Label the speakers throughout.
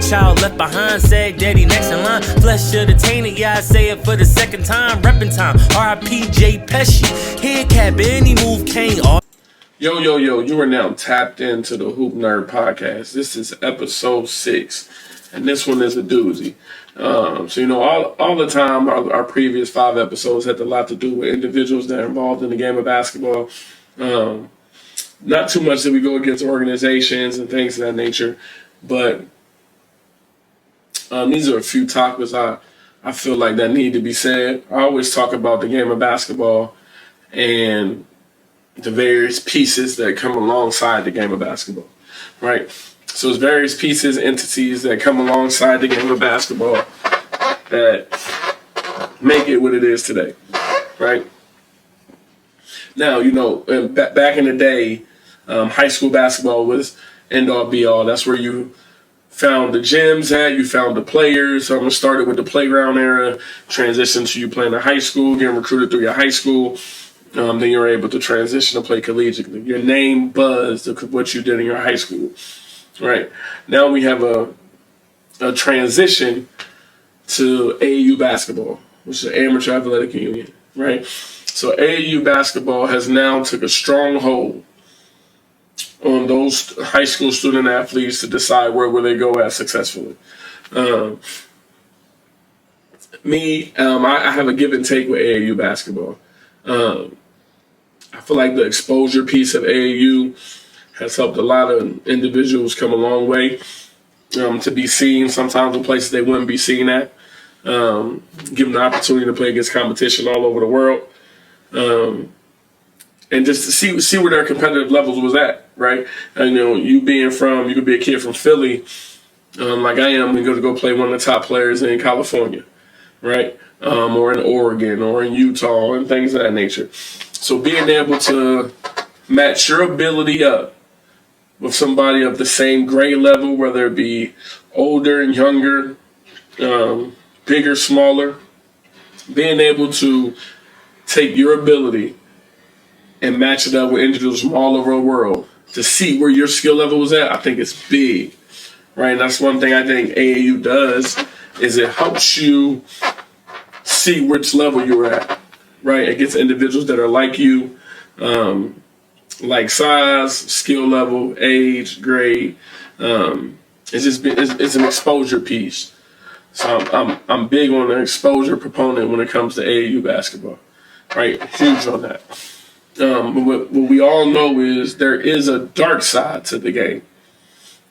Speaker 1: child left behind, said daddy next in line. Flesh should attain it, yeah, I say it for the second time. Reppin' time, R.I.P. J. Pesci. Head cap, any move can't.
Speaker 2: Yo, you are now tapped into the Hoop Nerd Podcast. This is episode 6, and this one is a doozy. All the time, our previous 5 episodes had a lot to do with individuals that are involved in the game of basketball. Not too much that we go against organizations and things of that nature, but these are a few topics I feel like that need to be said. I always talk about the game of basketball and the various pieces that come alongside the game of basketball, right? So it's various pieces, entities that come alongside the game of basketball that make it what it is today, right? Now, back in the day, high school basketball was end-all, be-all. That's where you found the gyms at, you found the players. So I'm going to start it with the playground era, transition to you playing in high school, getting recruited through your high school. Then you're able to transition to play collegiately. Your name buzzed what you did in your high school, right? Now we have a transition to AAU Basketball, which is the Amateur Athletic Union, right? So AAU Basketball has now took a strong hold on those high school student athletes to decide where will they go at successfully. I have a give and take with AAU Basketball. I feel like the exposure piece of AAU has helped a lot of individuals come a long way to be seen sometimes in places they wouldn't be seen at. Give them the opportunity to play against competition all over the world. And just to see where their competitive levels was at, right? And, you could be a kid from Philly, like I am, and go play one of the top players in California, right? Or in Oregon or in Utah and things of that nature. So being able to match your ability up with somebody of the same grade level, whether it be older and younger, bigger, smaller, being able to take your ability and match it up with individuals from all over the world to see where your skill level is at, I think it's big, right? And that's one thing I think AAU does is it helps you see which level you're at, right? It gets individuals that are like you, like size, skill level, age, grade. It's an exposure piece. So I'm big on the exposure proponent when it comes to AAU basketball, right? Huge on that. What we all know is there is a dark side to the game,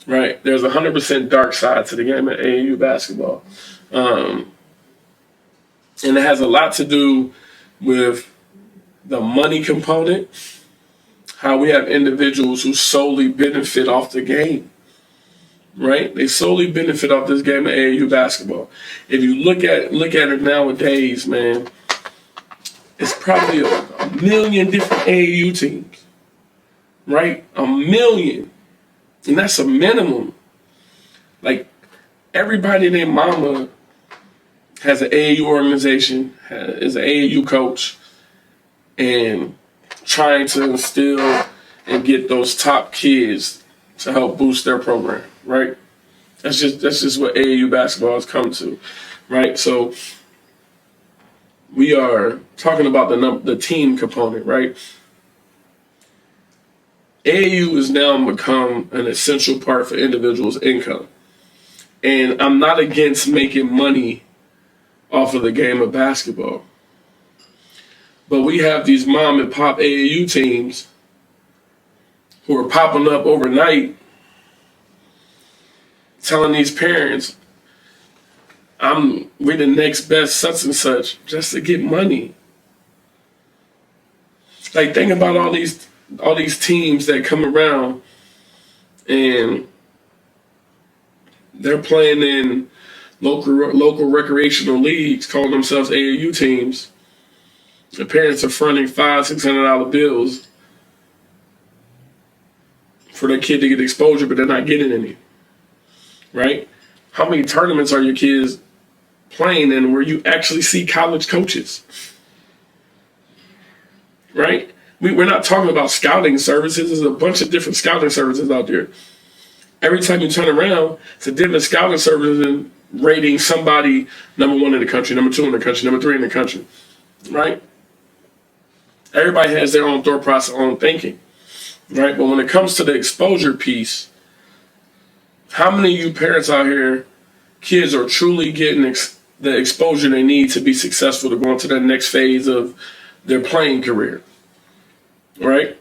Speaker 2: right? There's 100% dark side to the game at AAU basketball. And it has a lot to do with the money component, how we have individuals who solely benefit off the game, right? They solely benefit off this game of AAU basketball. If you look at it nowadays, man, it's probably a million different AAU teams, right? A million. And that's a minimum. Like, everybody and their mama has an AAU organization, is an AAU coach, and trying to instill and get those top kids to help boost their program, right? That's just what AAU basketball has come to, right? So we are talking about the team component, right? AAU has now become an essential part for individuals' income. And I'm not against making money off of the game of basketball. But we have these mom and pop AAU teams who are popping up overnight telling these parents, we're the next best such and such just to get money. Like, think about all these teams that come around and they're playing in local recreational leagues, calling themselves AAU teams. The parents are fronting $500-$600 bills for their kid to get exposure, but they're not getting any. Right? How many tournaments are your kids playing in where you actually see college coaches? Right? We're not talking about scouting services. There's a bunch of different scouting services out there. Every time you turn around, it's a different scouting service than rating somebody number 1 in the country, number 2 in the country, number 3 in the country, right? Everybody has their own thought process, own thinking, right? But when it comes to the exposure piece, how many of you parents out here, kids are truly getting the exposure they need to be successful to go into the next phase of their playing career, right?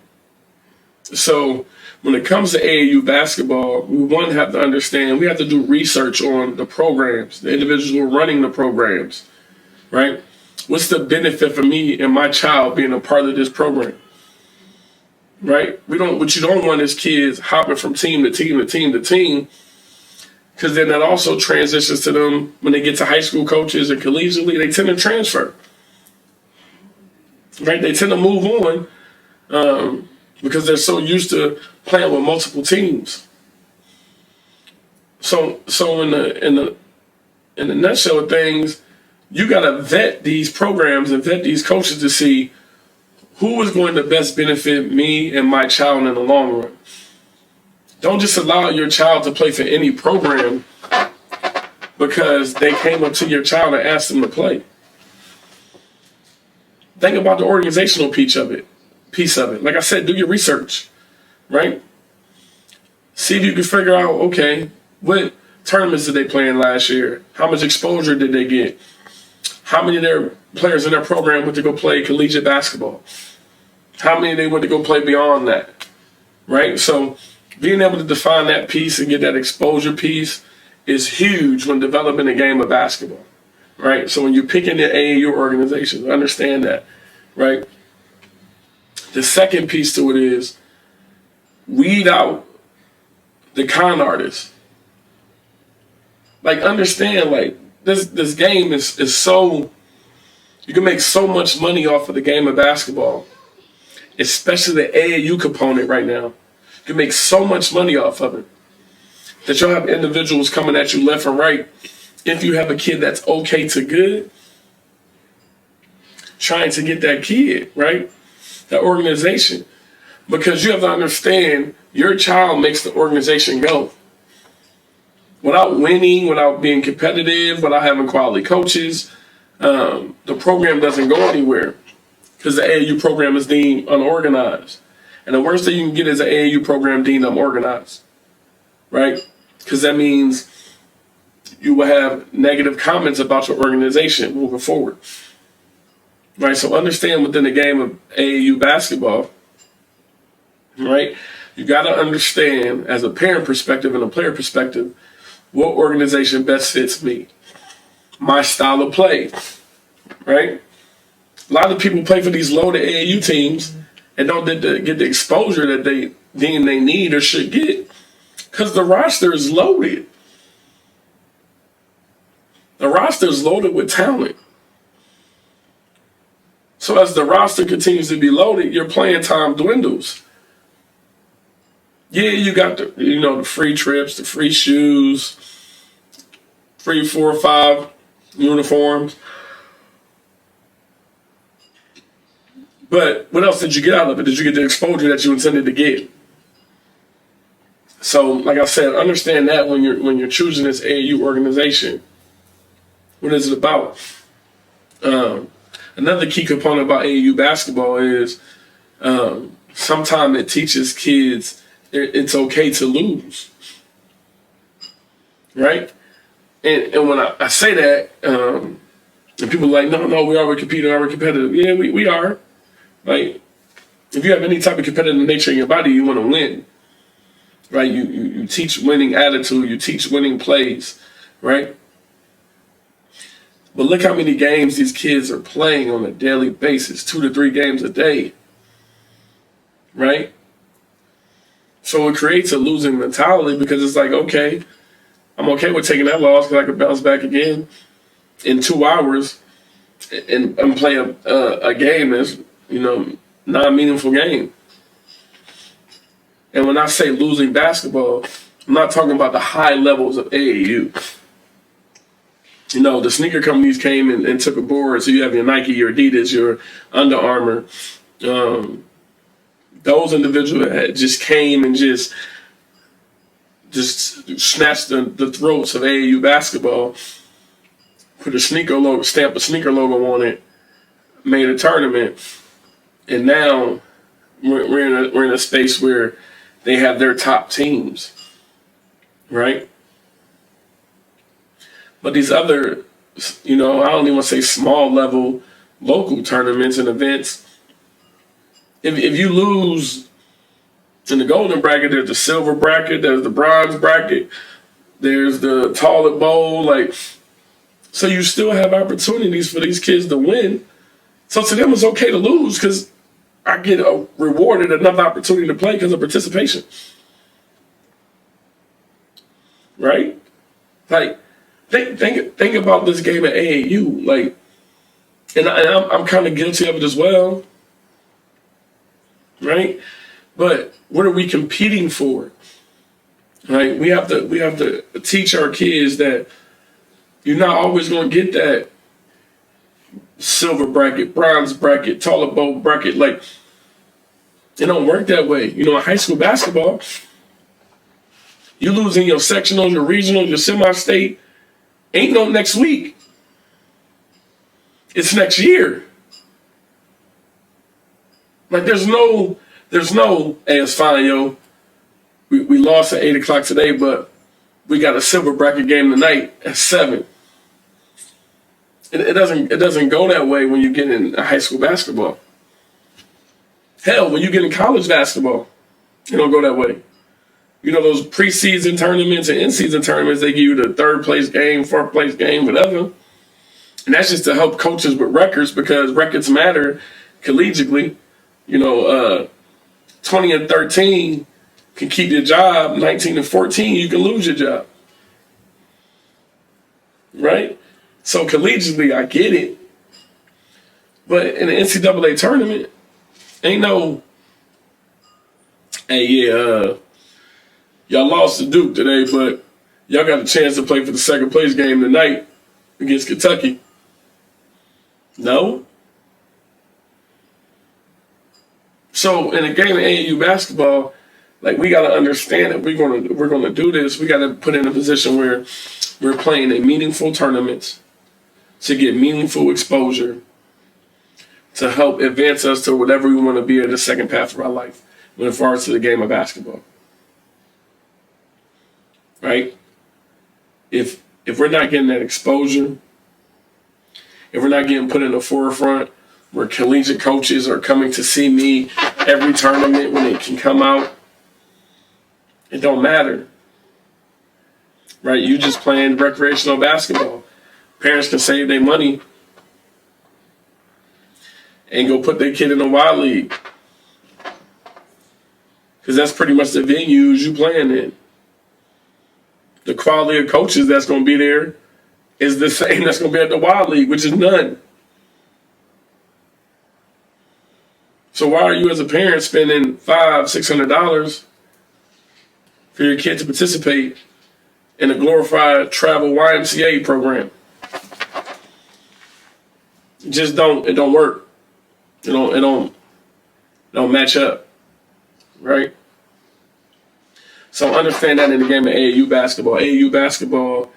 Speaker 2: So when it comes to AAU basketball, we have to understand, we have to do research on the programs, the individuals who are running the programs, right? What's the benefit for me and my child being a part of this program, right? What you don't want is kids hopping from team to team to team to team, because then that also transitions to them when they get to high school coaches and collegiately, they tend to transfer, right? They tend to move on because they're so used to playing with multiple teams. So in the nutshell of things, you got to vet these programs and vet these coaches to see who is going to best benefit me and my child in the long run. Don't just allow your child to play for any program because they came up to your child and asked them to play. Think about the organizational piece of it. Like I said, do your research, right? See if you can figure out, okay, what tournaments did they play in last year? How much exposure did they get? How many of their players in their program went to go play collegiate basketball? How many they went to go play beyond that, right? So being able to define that piece and get that exposure piece is huge when developing a game of basketball, right? So when you're picking the AAU organizations, understand that, right? The second piece to it is weed out the con artists. Like, understand, like, this game is so, you can make so much money off of the game of basketball, especially the AAU component right now. You can make so much money off of it that you'll have individuals coming at you left and right. If you have a kid that's okay to good, trying to get that kid, right? That organization. Because you have to understand, your child makes the organization go. Without winning, without being competitive, without having quality coaches, the program doesn't go anywhere because the AAU program is deemed unorganized. And the worst thing you can get is an AAU program deemed unorganized, right? Because that means you will have negative comments about your organization moving forward, right? So understand within the game of AAU basketball, right? You got to understand as a parent perspective and a player perspective, what organization best fits me, my style of play, right? A lot of people play for these loaded AAU teams and don't get the exposure that they deem they need or should get because the roster is loaded. The roster is loaded with talent. So as the roster continues to be loaded, your playing time dwindles. Yeah, you got the free trips, the free shoes, free 4 or 5 uniforms. But what else did you get out of it? Did you get the exposure that you intended to get? So, like I said, understand that when you're choosing this AAU organization. What is it about? Another key component about AAU basketball is sometimes it teaches kids it's okay to lose, right? And when I say that, and people are like, no, we are competing, we are competitive. Yeah, we are. Like, if you have any type of competitive nature in your body, you want to win, right? You teach winning attitude, you teach winning plays, right? But look how many games these kids are playing on a daily basis, 2 to 3 games a day, right? So it creates a losing mentality because it's like, okay, I'm okay with taking that loss because I can bounce back again in 2 hours and play a game that's, non-meaningful game. And when I say losing basketball, I'm not talking about the high levels of AAU. The sneaker companies came and took a board. So you have your Nike, your Adidas, your Under Armour. Those individuals that just came and just just snatched the throats of AAU basketball, put a sneaker logo, stamp a sneaker logo on it, made a tournament, and now we're in a space where they have their top teams, right? But these other, I don't even want to say small level local tournaments and events, if you lose in the golden bracket, there's the silver bracket, there's the bronze bracket, there's the toilet bowl, so you still have opportunities for these kids to win. So to them, it's okay to lose because I get rewarded another opportunity to play because of participation. Right? Think about this game at AAU. And I'm kind of guilty of it as well. Right? But what are we competing for? Right? We have to teach our kids that you're not always going to get that silver bracket, bronze bracket, toilet bowl bracket. It don't work that way. In high school basketball, you losing your sectional, your regional, your semi-state. Ain't no next week. It's next year. There's no, hey, it's fine, yo. We lost at 8 o'clock today, but we got a silver bracket game tonight at 7. It doesn't go that way when you get in high school basketball. Hell, when you get in college basketball, it don't go that way. Those preseason tournaments and in-season tournaments, they give you the 3rd place game, 4th place game, whatever. And that's just to help coaches with records because records matter collegiately. 20 and 13 can keep your job. 19 and 14, you can lose your job. Right? So collegiately, I get it. But in the NCAA tournament, ain't no, hey, yeah, y'all lost to Duke today, but y'all got a chance to play for the 2nd place game tonight against Kentucky. No. So in a game of AAU basketball, we got to understand that we're gonna do this. We got to put in a position where we're playing in meaningful tournaments to get meaningful exposure to help advance us to whatever we want to be in the second path of our life when it regards to the game of basketball. Right? If we're not getting that exposure, if we're not getting put in the forefront where collegiate coaches are coming to see me every tournament when it can come out, it don't matter. Right? You just playing recreational basketball. Parents can save their money and go put their kid in a Y League. Because that's pretty much the venues you playing in. The quality of coaches that's going to be there is the same that's going to be at the Y League, which is none. So why are you as a parent spending $500-$600 for your kid to participate in a glorified travel YMCA program? It don't work. It don't match up. Right? So understand that in the game of AAU basketball. AAU basketball,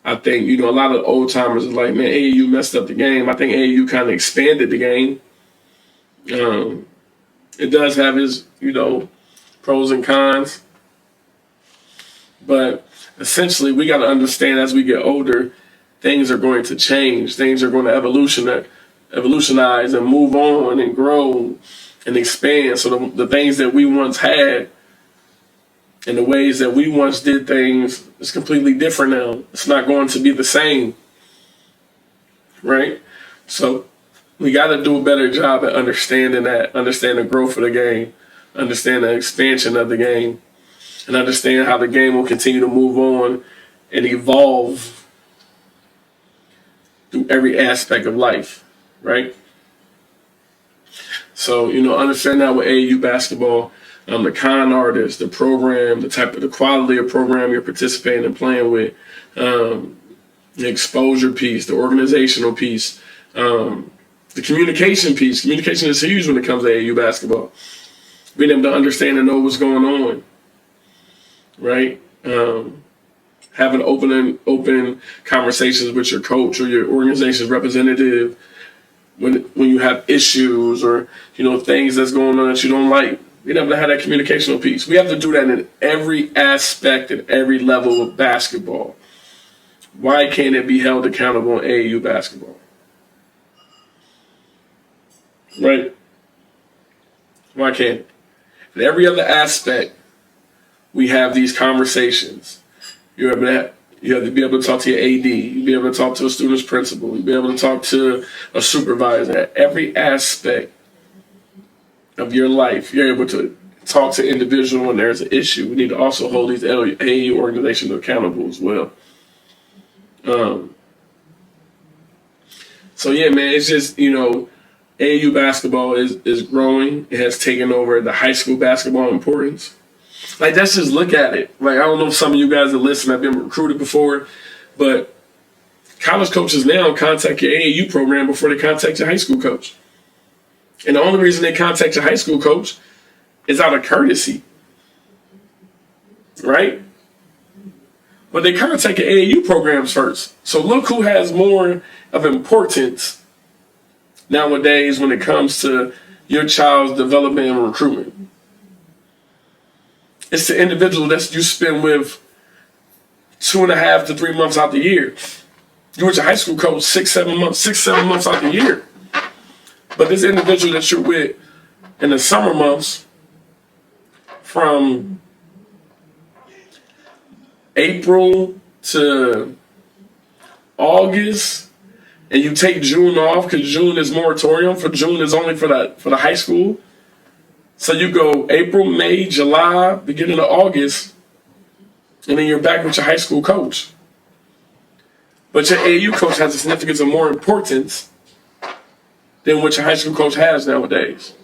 Speaker 2: I think, a lot of old timers are like, man, AAU messed up the game. I think AAU kind of expanded the game. It does have its, pros and cons. But essentially, we got to understand as we get older, things are going to change. Things are going to evolutionize and move on and grow and expand. So the things that we once had and the ways that we once did things is completely different now. It's not going to be the same. Right? So we got to do a better job at understanding that, understand the growth of the game, understand the expansion of the game, and understand how the game will continue to move on and evolve through every aspect of life, right? So, understand that with AAU basketball, the con artist, the program, the quality of program you're participating and playing with, the exposure piece, the organizational piece, the communication piece. Communication is huge when it comes to AAU basketball. Being able to understand and know what's going on, right? Having open conversations with your coach or your organization's representative when you have issues or things that's going on that you don't like. We have to have that communicational piece. We have to do that in every aspect and every level of basketball. Why can't it be held accountable in AAU basketball? Right? Why can't it? In every other aspect, we have these conversations. You have to be able to talk to your AD. You be able to talk to a student's principal. You be able to talk to a supervisor. At every aspect of your life, you're able to talk to individual when there's an issue. We need to also hold these AAU organizations accountable as well. So yeah, man, it's just AAU basketball is growing. It has taken over the high school basketball importance. Like, let's just look at it. Like, I don't know if some of you guys that listen have been recruited before, but college coaches now contact your AAU program before they contact your high school coach. And the only reason they contact your high school coach is out of courtesy. Right? But they contact your AAU programs first. So look who has more of importance nowadays when it comes to your child's development and recruitment. It's the individual that you spend with 2.5 to 3 months out the year. You're with your high school coach 6-7 months out the year. But this individual that you're with in the summer months, from April to August, and you take June off because June is moratorium. For June is only for the high school. So you go April, May, July, beginning of August, and then you're back with your high school coach. But your AAU coach has a significance of more importance than what your high school coach has nowadays.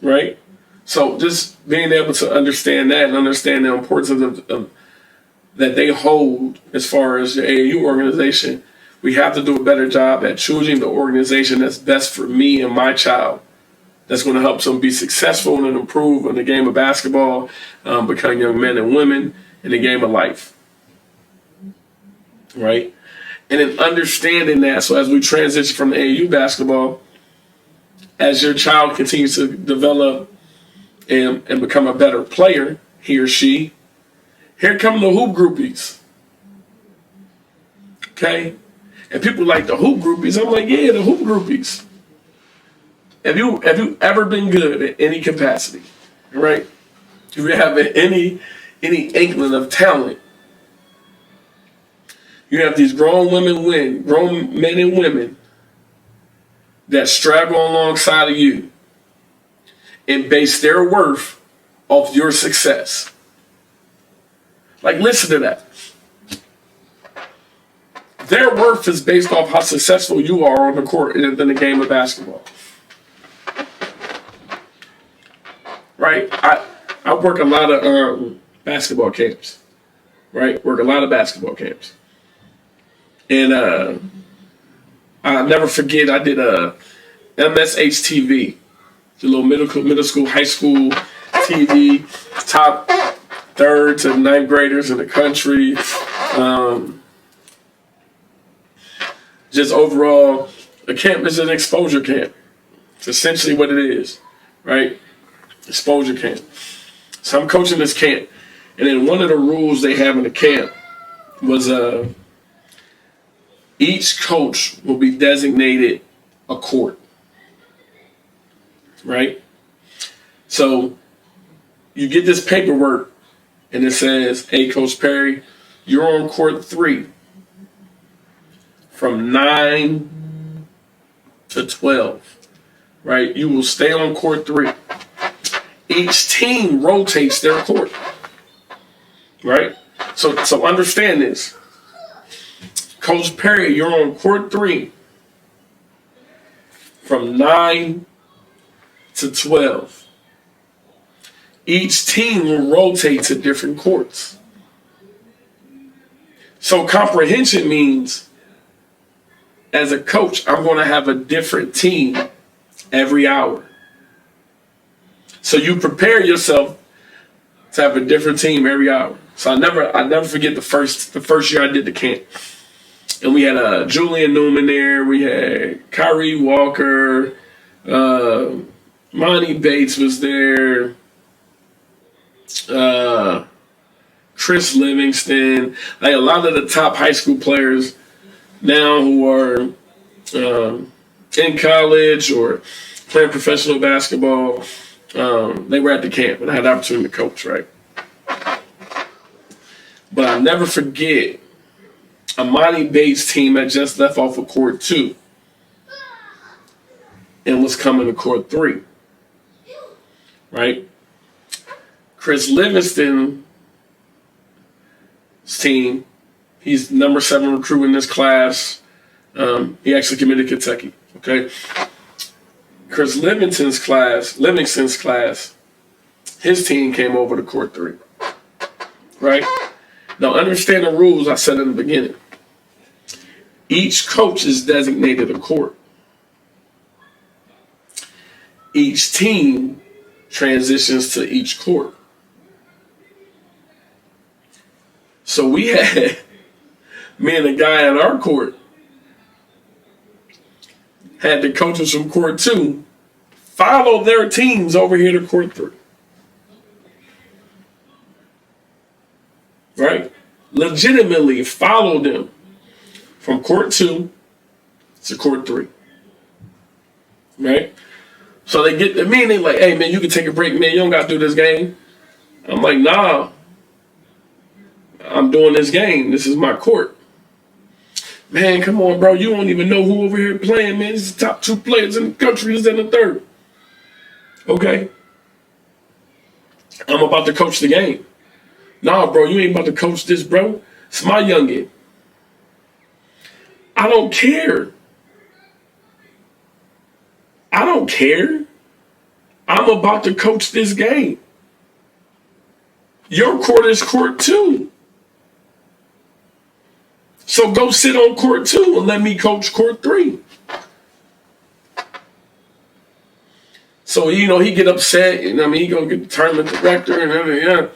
Speaker 2: Right? So just being able to understand that and understand the importance of that they hold as far as your AAU organization, we have to do a better job at choosing the organization that's best for me and my child. That's going to help them be successful and improve in the game of basketball, become young men and women in the game of life. Right? And then understanding that, so as we transition from the AAU basketball, as your child continues to develop and become a better player, he or she, here come the hoop groupies. Okay? And people like the hoop groupies. I'm like, yeah, the hoop groupies. Have you ever been good at any capacity? Right? If you have any inkling of talent, you have these grown men and women that struggle alongside of you and base their worth off your success. Like, listen to that. Their worth is based off how successful you are on the court in the game of basketball. Right? I work a lot of basketball camps. Right? Work a lot of basketball camps. And I'll never forget, I did a MSHTV, the little middle school, high school TV, top 3rd to 9th graders in the country. Just overall, a camp is an exposure camp. It's essentially what it is, right? Exposure camp. So I'm coaching this camp, and then one of the rules they have in the camp was each coach will be designated a court, right? So you get this paperwork, and it says, hey, Coach Perry, you're on court 3 from 9 to 12, right? You will stay on court 3. Each team rotates their court, right? So understand this. Coach Perry, you're on court 3 from 9 to 12. Each team will rotate to different courts. So comprehension means, as a coach, I'm going to have a different team every hour. So you prepare yourself to have a different team every hour. So I never forget the first year I did the camp. And we had Julian Newman there. We had Kyrie Walker. Monty Bates was there. Chris Livingston. Like a lot of the top high school players now who are in college or playing professional basketball, they were at the camp, and I had the opportunity to coach, right? But I'll never forget a Monty Bates team that just left off of court 2 and was coming to court 3, right? Chris Livingston's team, he's number 7 recruit in this class. He actually committed to Kentucky, okay? Chris Livingston's class, his team came over to court 3, right? Now, understand the rules I said in the beginning. Each coach is designated a court. Each team transitions to each court. So we had me and the guy at our court had the coaches from court 2 follow their teams over here to court 3. Right? Legitimately follow them from court 2 to court 3. Right? So they get to me and they like, hey man, you can take a break, man. You don't got to do this game. I'm like, nah. I'm doing this game. This is my court. Man, come on, bro. You don't even know who over here playing, man. This is the top 2 players in the country. This is in the 3rd. Okay. I'm about to coach the game. Nah, bro, you ain't about to coach this, bro. It's my youngin. I don't care. I don't care. I'm about to coach this game. Your court is court 2. So go sit on court 2 and let me coach court 3. So, he get upset, and he gonna get the tournament director and everything, yeah.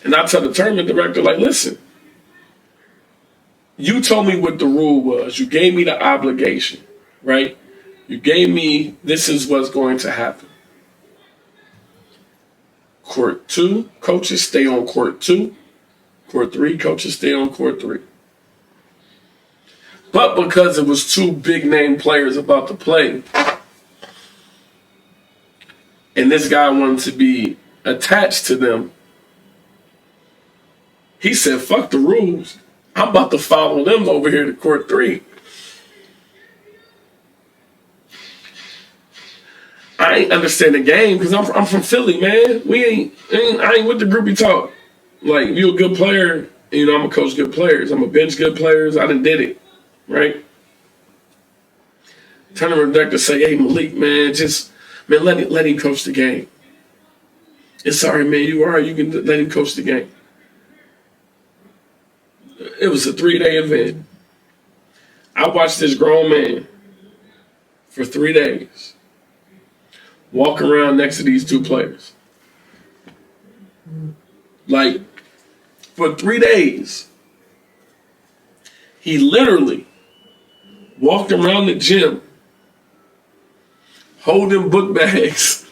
Speaker 2: And I tell the tournament director, like, listen, you told me what the rule was. You gave me the obligation, right? You gave me, this is what's going to happen. Court 2, coaches stay on court 2. Court 3, coaches stay on court 3. But because it was 2 big name players about to play, and this guy wanted to be attached to them, he said, fuck the rules. I'm about to follow them over here to court 3. I ain't understand the game because I'm from Philly, man. I ain't with the groupie talk. Like, if you a good player, I'm going to coach good players. I'm going to bench good players. I done did it, right? Tournament director say, hey, Malik, man, let him coach the game. It's all right, man. You can let him coach the game. It was a 3-day event. I watched this grown man for 3 days walk around next to these 2 players. Like, for 3 days, he literally walked around the gym holding book bags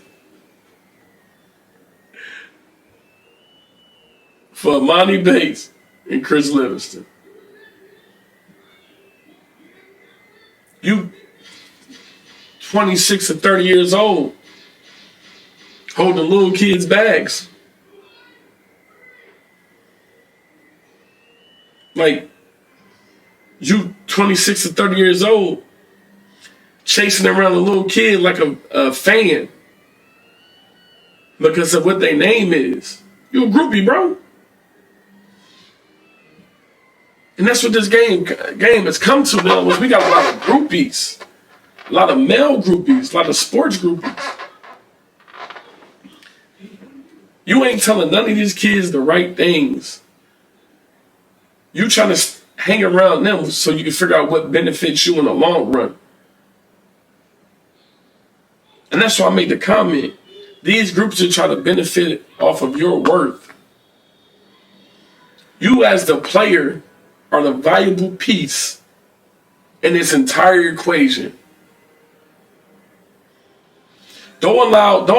Speaker 2: for Monty Bates and Chris Livingston. You 26 or 30 years old holding little kids' bags. Like, you 26 or 30 years old chasing around a little kid like a fan because of what their name is. You a groupie, bro. And that's what this game has come to now. We got a lot of groupies, a lot of male groupies, a lot of sports groupies. You ain't telling none of these kids the right things. You trying to hang around them so you can figure out what benefits you in the long run. And that's why I made the comment. These groups are trying to benefit off of your worth. You as the player are the valuable piece in this entire equation. Don't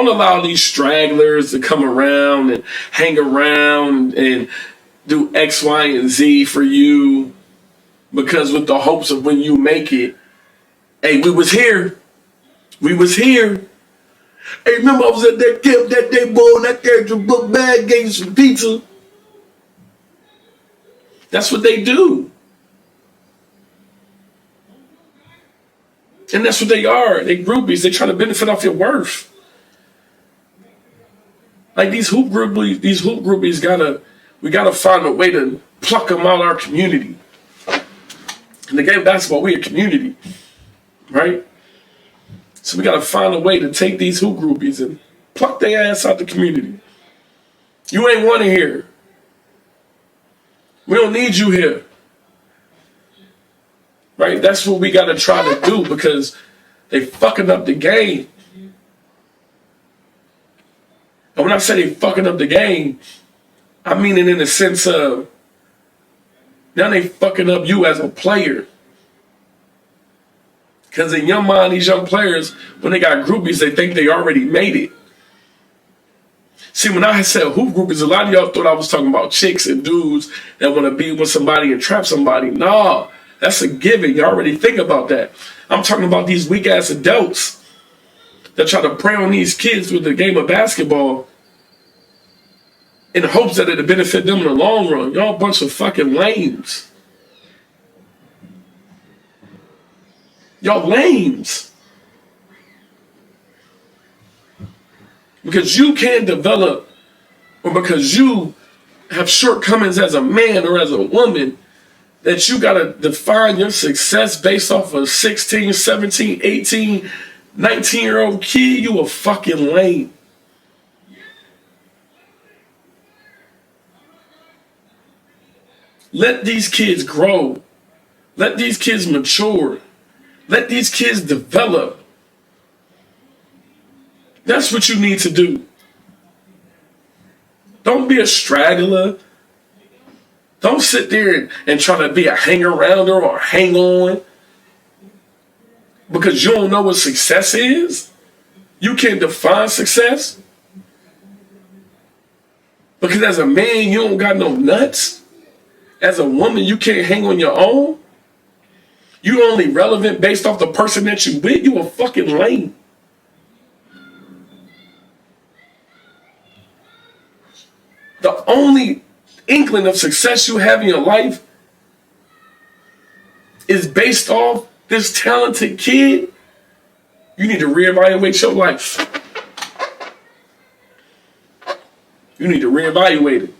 Speaker 2: allow these stragglers to come around and hang around and do X, Y, and Z for you, because with the hopes of when you make it, hey, we was here. We was here. Hey, remember I was at that camp that day, boy, and I carried your book bag, gave you some pizza. That's what they do. And that's what they are. They groupies. They trying to benefit off your worth. Like these hoop groupies we gotta find a way to pluck them out of our community. In the game of basketball, we a community, right? So we gotta find a way to take these hoop groupies and pluck their ass out the community. You ain't wanted here. We don't need you here. Right? That's what we gotta try to do, because they fucking up the game. And when I say they fucking up the game, I mean it in the sense of now they fucking up you as a player. Because in your mind, these young players, when they got groupies, they think they already made it. See, when I said hoop groupies, a lot of y'all thought I was talking about chicks and dudes that want to be with somebody and trap somebody. Nah, that's a given. You already think about that. I'm talking about these weak-ass adults that try to prey on these kids with the game of basketball in hopes that it'll benefit them in the long run. Y'all a bunch of fucking lames. Y'all lames. Because you can't develop, or because you have shortcomings as a man or as a woman, that you gotta define your success based off of 16, 17, 18, 19-year-old kid, you a fucking lame. Let these kids grow. Let these kids mature. Let these kids develop. That's what you need to do. Don't be a straggler. Don't sit there and try to be a hang-arounder or hang on. Because you don't know what success is. You can't define success. Because as a man, you don't got no nuts. As a woman, you can't hang on your own. You only relevant based off the person that you with. You a fucking lame. The only inkling of success you have in your life is based off this talented kid. You need to reevaluate your life. You need to reevaluate it.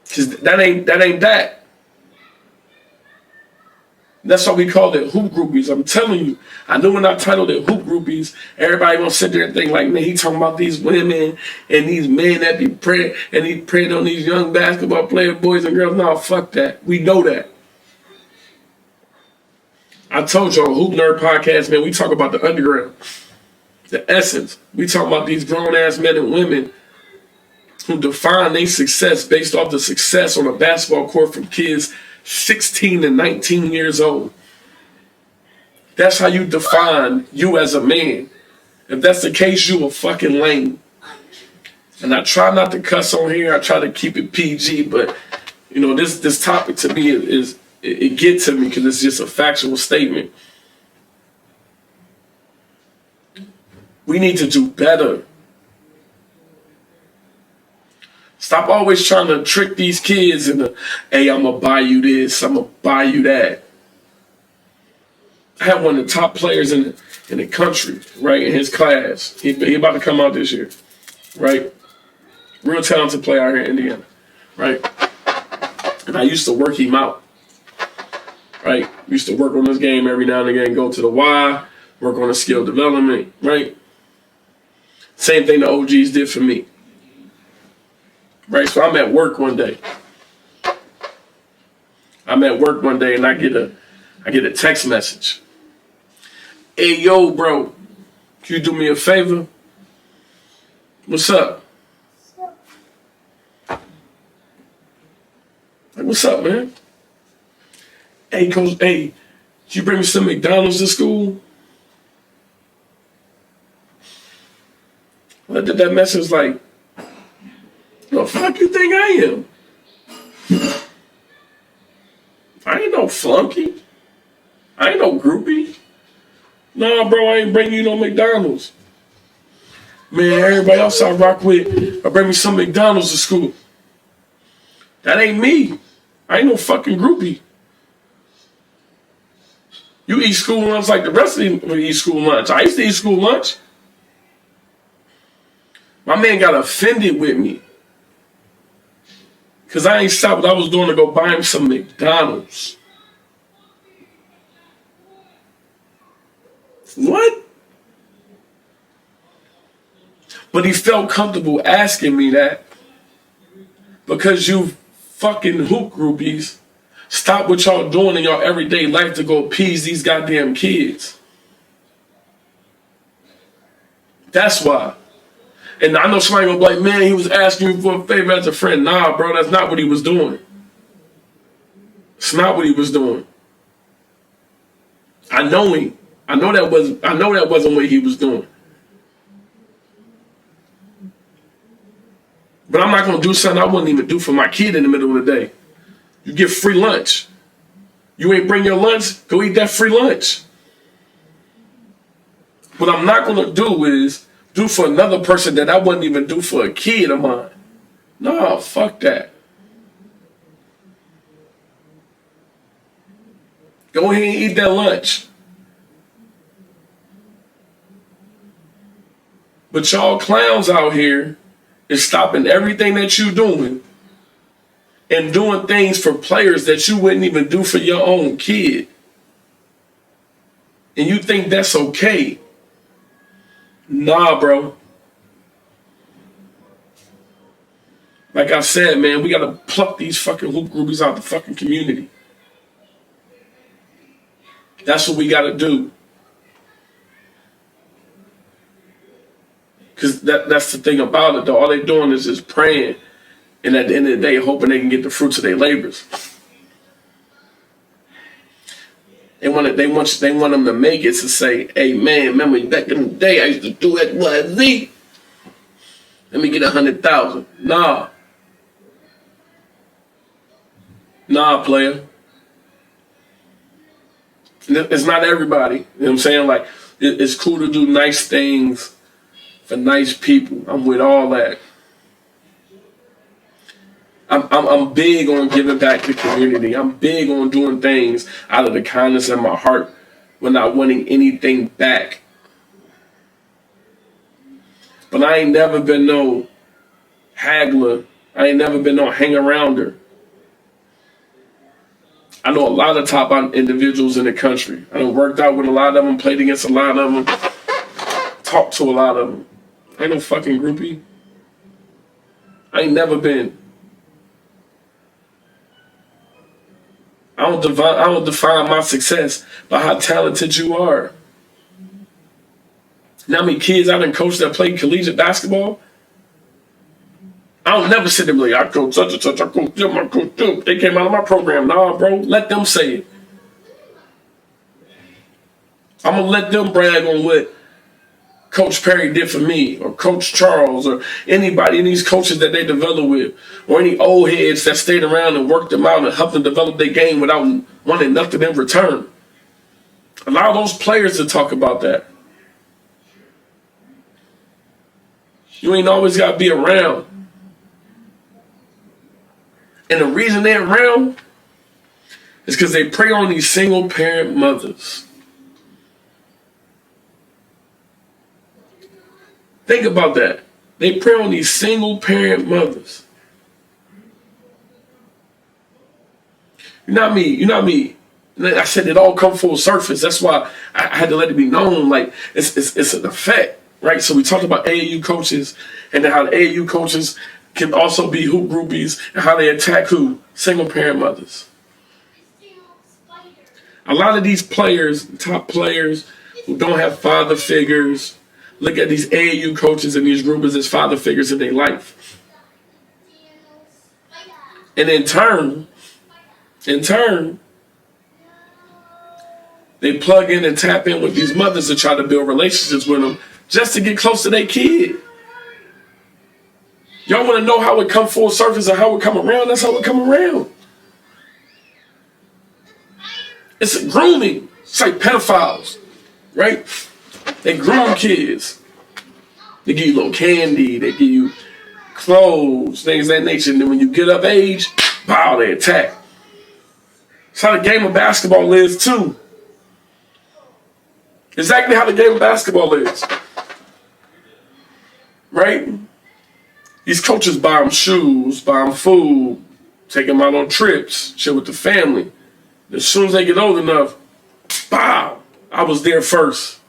Speaker 2: Because that ain't that. That's why we call it hoop groupies. I'm telling you, I know when I titled it hoop groupies, everybody gonna sit there and think like, man, he talking about these women and these men that be preying, and he preying on these young basketball player boys and girls. No, fuck that. We know that. I told y'all, Hoop Nerd Podcast, man, we talk about the underground, the essence. We talk about these grown-ass men and women who define their success based off the success on a basketball court from kids 16 to 19 years old. That's how you define you as a man. If that's the case, you a fucking lame. And I try not to cuss on here. I try to keep it PG, but you know, this topic to me is it gets to me because it's just a factual statement. We need to do better. Stop always trying to trick these kids into, hey, I'm going to buy you this, I'm going to buy you that. I had one of the top players in the country, right, in his class. He about to come out this year, right? Real talented player out here in Indiana, right? And I used to work him out, right? Used to work on this game every now and again, go to the Y, work on the skill development, right? Same thing the OGs did for me. Right, so I'm at work one day. And I get a text message. Hey, yo, bro, Can you do me a favor? What's up? Like, what's up, man? Hey, Coach, hey, did you bring me some McDonald's to school? I did that message like, the fuck you think I am? I ain't no flunky. I ain't no groupie. Nah, bro, I ain't bring you no McDonald's. Man, everybody else I rock with, I bring me some McDonald's to school. That ain't me. I ain't no fucking groupie. You eat school lunch like the rest of them eat school lunch. I used to eat school lunch. My man got offended with me. Because I ain't stopped what I was doing to go buy him some McDonald's. What? But he felt comfortable asking me that because you fucking hoop groupies stop what y'all doing in your everyday life to go appease these goddamn kids. That's why. And I know somebody gonna be like, man, he was asking you for a favor as a friend. Nah, bro, that's not what he was doing. It's not what he was doing. I know him. I know that wasn't what he was doing. But I'm not gonna do something I wouldn't even do for my kid in the middle of the day. You get free lunch. You ain't bring your lunch, go eat that free lunch. What I'm not gonna do is do for another person that I wouldn't even do for a kid of mine. No, fuck that. Go ahead and eat that lunch. But y'all clowns out here is stopping everything that you doing and doing things for players that you wouldn't even do for your own kid. And you think that's okay. Nah, bro. Like I said, man, we gotta pluck these fucking hoop groupies out the fucking community. That's what we gotta do. Because that's the thing about it, though. All they're doing is just praying. And at the end of the day, hoping they can get the fruits of their labors. They want them to make it to say, hey, man, remember back in the day, I used to do X, Y, Z. Let me get 100,000. Nah. Nah, player. It's not everybody. You know what I'm saying? Like, it's cool to do nice things for nice people. I'm with all that. I'm big on giving back to the community. I'm big on doing things out of the kindness of my heart when not wanting anything back. But I ain't never been no haggler. I ain't never been no hang-arounder. I know a lot of top individuals in the country. I done worked out with a lot of them, played against a lot of them, talked to a lot of them. I ain't no fucking groupie. I ain't never been. I don't define my success by how talented you are. Now, how many kids I done coached that played collegiate basketball? I don't never sit there and be like, I coach such and such, I coach them, I coach them. They came out of my program. Nah, bro, let them say it. I'm going to let them brag on what Coach Perry did for me, or Coach Charles, or anybody, any of these coaches that they develop with, or any old heads that stayed around and worked them out and helped them develop their game without wanting nothing in return. Allow those players to talk about that. You ain't always got to be around. And the reason they're around is because they prey on these single parent mothers. Think about that. They prey on these single parent mothers. You know me. I said it all come full surface. That's why I had to let it be known. Like it's an effect, right? So we talked about AAU coaches and how the AAU coaches can also be hoop groupies and how they attack who? Single parent mothers. A lot of these players, top players who don't have father figures, look at these AAU coaches and these groupies as father figures in their life. And in turn, they plug in and tap in with these mothers to try to build relationships with them just to get close to their kid. Y'all want to know how it come full surface and how it come around? That's how it come around. It's grooming. It's like pedophiles, right? They groom kids. They give you a little candy. They give you clothes, things of that nature. And then when you get of age, pow, they attack. That's how the game of basketball is too. Exactly how the game of basketball is. Right? These coaches buy them shoes, buy them food, take them out on trips, chill with the family. As soon as they get old enough, pow, I was there first.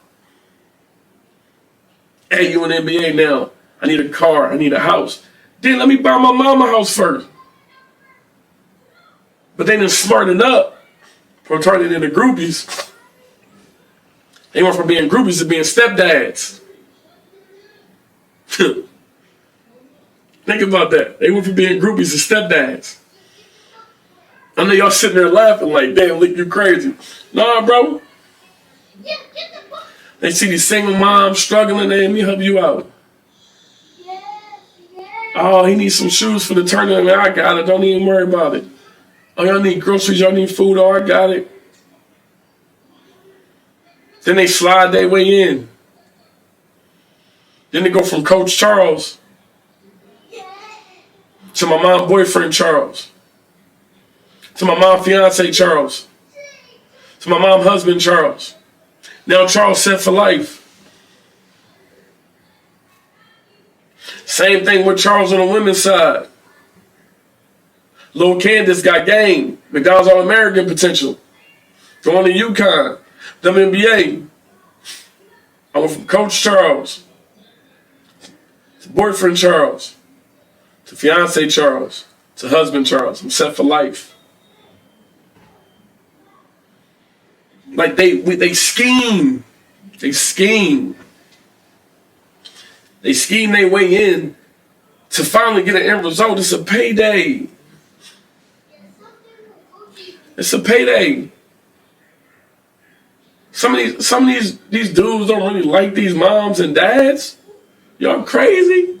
Speaker 2: Hey, you in the NBA now. I need a car. I need a house. Then let me buy my mama a house first. But they done smartened up from turning into groupies. They went from being groupies to being stepdads. Think about that. They went from being groupies to stepdads. I know y'all sitting there laughing like, damn, look, you crazy. Nah, bro. They see these single moms struggling, and let me help you out. Oh, he needs some shoes for the tournament. I got it. Don't even worry about it. Oh, y'all need groceries. Y'all need food. Oh, I got it. Then they slide their way in. Then they go from Coach Charles to my mom boyfriend Charles, to my mom fiance Charles, to my mom husband Charles. Now Charles set for life. Same thing with Charles on the women's side. Lil Candace got game. McDonald's All-American potential. Going to UConn. WNBA. I went from Coach Charles to boyfriend Charles to fiance Charles to husband Charles. I'm set for life. Like they scheme. They scheme. They scheme their way in to finally get an end result. It's a payday. It's a payday. Some of these dudes don't really like these moms and dads. Y'all crazy?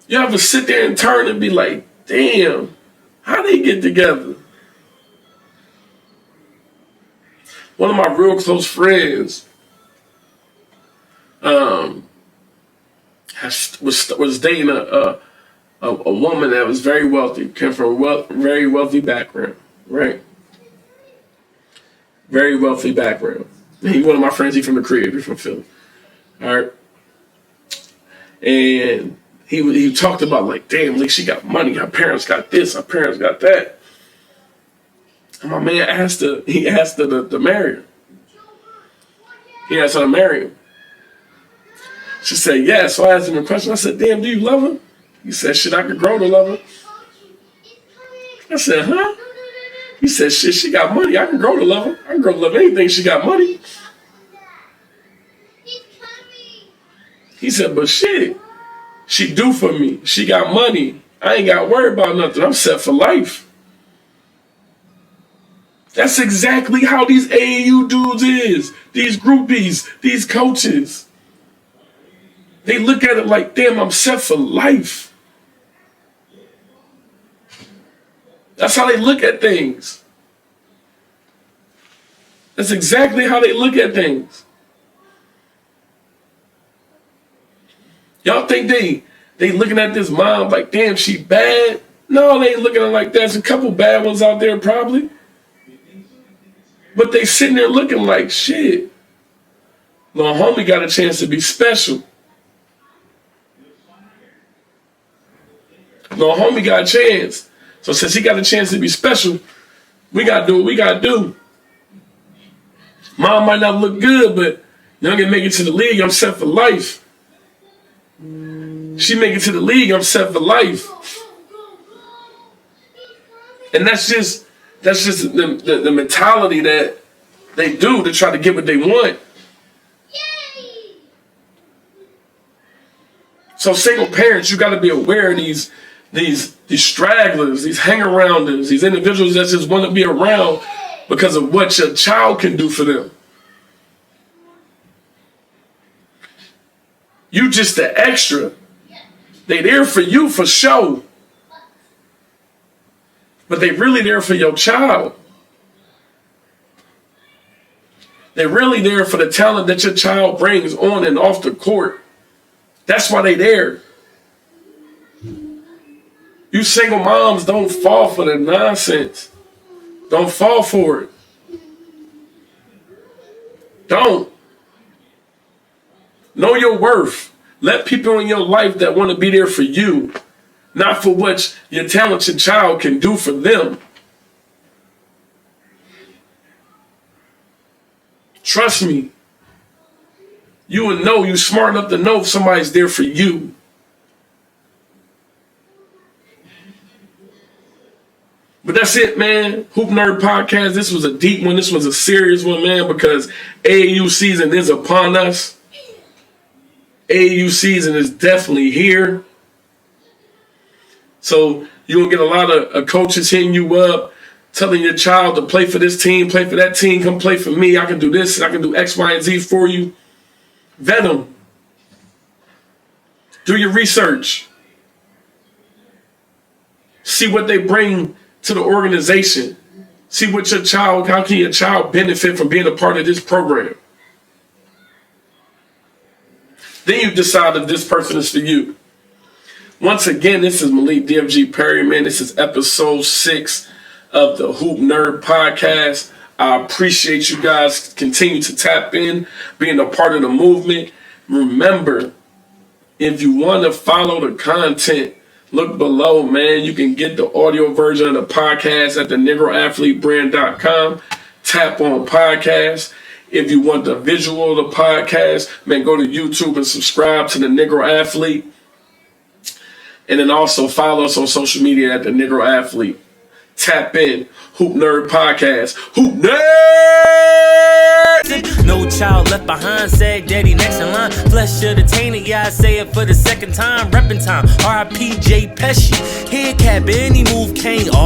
Speaker 2: You ever sit there and turn and be like, damn, how they get together? One of my real close friends was dating a woman that was very wealthy, came from a very wealthy background, right? Very wealthy background. He one of my friends. He from the crib. He from Philly. All right. And he talked about like, damn, like she got money. Her parents got this. Her parents got that. And my man asked her. He asked her to marry her. He asked her to marry him. She said yes. So I asked him a question. I said, damn, do you love her? He said, shit, I could grow to love her. I said, huh? He said, shit, she got money. I can grow to love her. I can grow to love anything. She got money. He said, but shit, she do for me. She got money. I ain't got to worry about nothing. I'm set for life. That's exactly how these AAU dudes is. These groupies, these coaches. They look at it like, damn, I'm set for life. That's how they look at things. That's exactly how they look at things. Y'all think they looking at this mom like, damn, she bad? No, they ain't looking at it like that. There's a couple bad ones out there probably. But they sitting there looking like, shit, little homie got a chance to be special. Little homie got a chance. So since he got a chance to be special, we got to do what we got to do. Mom might not look good, but youngin make it to the league, I'm set for life. She make it to the league, I'm set for life. And that's just the mentality that they do to try to get what they want. So single parents, you got to be aware of these stragglers, these hang-arounders, these individuals that just want to be around because of what your child can do for them. You just the extra. They there for you for show. But they really there for your child. They're really there for the talent that your child brings on and off the court. That's why they there. You single moms, don't fall for the nonsense. Don't fall for it. Don't. Know your worth. Let people in your life that want to be there for you, not for what your talented child can do for them. Trust me. You would know, you smart enough to know if somebody's there for you. But that's it, man. Hoop Nerd Podcast. This was a deep one. This was a serious one, man, because AAU season is upon us. AAU season is definitely here. So you're going to get a lot of coaches hitting you up, telling your child to play for this team, play for that team, come play for me. I can do this. I can do X, Y, and Z for you. Vet them. Do your research. See what they bring to the organization. See what your child, how can your child benefit from being a part of this program? Then you decide if this person is for you. Once again, this is Malik DFG Perry, man. This is episode 6 of the Hoop Nerd Podcast. I appreciate you guys continue to tap in, being a part of the movement. Remember, if you want to follow the content, look below, man. You can get the audio version of the podcast at thenegroathletebrand.com. Tap on podcast. If you want the visual of the podcast, man, go to YouTube and subscribe to the Negro Athlete. And then also follow us on social media at the Negro Athlete. Tap in. Hoop Nerd Podcast. Hoop Nerd!
Speaker 1: No child left behind, said daddy next in line. Flesh of the tainted, yeah, I say it for the second time. Reppin' time, R.I.P. J. Pesci. Head cap, any move, Kane.